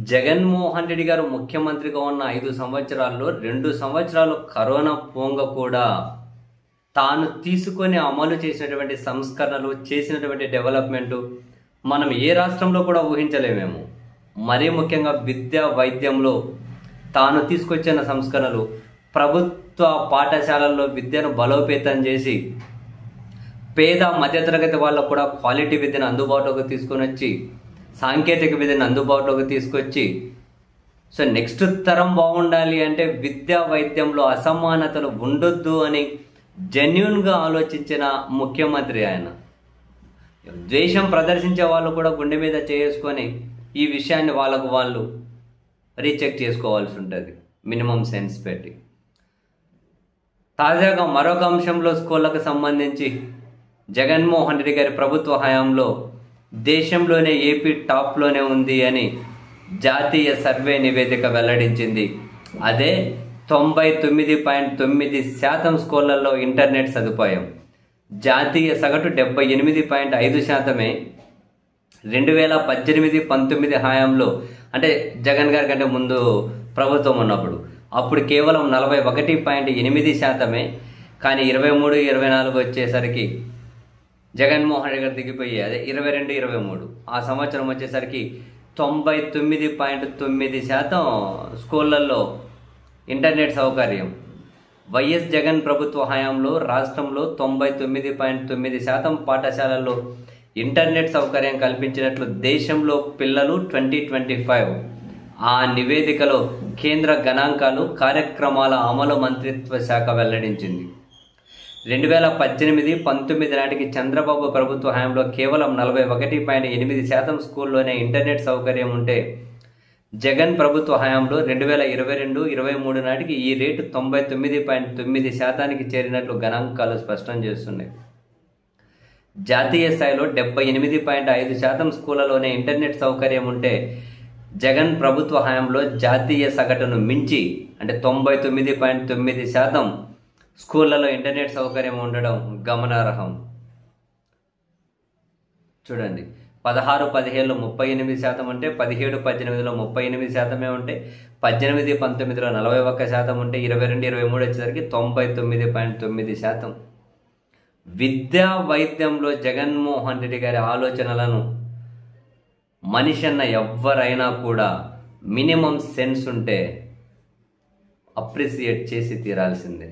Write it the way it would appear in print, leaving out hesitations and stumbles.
జగన్మోహన్ రెడ్డి గారు ముఖ్యమంత్రిగా ఉన్న 5 సంవత్సరాల్లో 2 సంవత్సరాలు కరోనా పోంగ కూడా తాను తీసుకొని అమలు చేసినటువంటి సంస్కరణలు, చేసినటువంటి డెవలప్మెంట్ మనం ఏ రాష్ట్రంలో కూడా ఊహించలేమేమో. మరీ ముఖ్యంగా విద్యా వైద్యంలో తాను తీసుకొచ్చిన సంస్కరణలు, ప్రభుత్వ పాఠశాలల్లో విద్యను బలోపేతం చేసి పేద మధ్యతరగతి వాళ్ళకు కూడా క్వాలిటీ విద్యను అందుబాటులోకి తీసుకొని వచ్చి, సాంకేతిక విద్యను అందుబాటులోకి తీసుకొచ్చి, సో నెక్స్ట్ తరం బాగుండాలి అంటే విద్యా వైద్యంలో అసమానతలు ఉండొద్దు అని జెన్యూన్గా ఆలోచించిన ముఖ్యమంత్రి ఆయన. ద్వేషం ప్రదర్శించే వాళ్ళు కూడా గుండె మీద చేసుకొని ఈ విషయాన్ని వాళ్ళకు వాళ్ళు రీచెక్ చేసుకోవాల్సి ఉంటుంది, మినిమం సెన్స్ పెట్టి. తాజాగా మరొక అంశంలో స్కూళ్ళకు సంబంధించి జగన్మోహన్ రెడ్డి గారి ప్రభుత్వ హయాంలో దేశంలోనే ఏపీ టాప్లోనే ఉంది అని జాతీయ సర్వే నివేదిక వెల్లడించింది. అదే 99.9% స్కూళ్ళల్లో ఇంటర్నెట్ సదుపాయం. జాతీయ సగటు 78.5%. 2018-19 హయాంలో అంటే జగన్ గారి కంటే ముందు ప్రభుత్వం ఉన్నప్పుడు అప్పుడు కేవలం 41.8%. కానీ 23-24 వచ్చేసరికి జగన్మోహన్ రెడ్డి గారు దిగిపోయి అదే 22-23 ఆ సంవత్సరం వచ్చేసరికి 99.9% స్కూళ్ళల్లో ఇంటర్నెట్ సౌకర్యం. వైఎస్ జగన్ ప్రభుత్వ హయాంలో రాష్ట్రంలో 99.9% పాఠశాలల్లో ఇంటర్నెట్ సౌకర్యం కల్పించినట్లు దేశంలో పిల్లలు 2025 ఆ నివేదికలో కేంద్ర గణాంకాలు, కార్యక్రమాల అమలు మంత్రిత్వ శాఖ వెల్లడించింది. 2018-19 నాటికి చంద్రబాబు ప్రభుత్వ హయాంలో కేవలం 41.8% స్కూల్లోనే ఇంటర్నెట్ సౌకర్యం ఉంటే జగన్ ప్రభుత్వ హయాంలో 2022-23 నాటికి ఈ రేటు 99.9%కి చేరినట్లు గణాంకాలు స్పష్టం చేస్తున్నాయి. జాతీయ స్థాయిలో 78.5% స్కూళ్ళలోనే ఇంటర్నెట్ సౌకర్యం ఉంటే జగన్ ప్రభుత్వ హయాంలో జాతీయ సగటును మించి అంటే 99.9% స్కూళ్ళలో ఇంటర్నెట్ సౌకర్యం ఉండడం గమనార్హం. చూడండి, 16-17లో 38% ఉంటే 17-18లో 38% ఉంటే 18-19లో 41% ఉంటే 22-23 వచ్చేసరికి 99.9%. విద్యా వైద్యంలో జగన్మోహన్ రెడ్డి గారి ఆలోచనలను మనిషి అన్న ఎవరైనా కూడా మినిమం సెన్స్ ఉంటే అప్రిసియేట్ చేసి తీరాల్సిందే.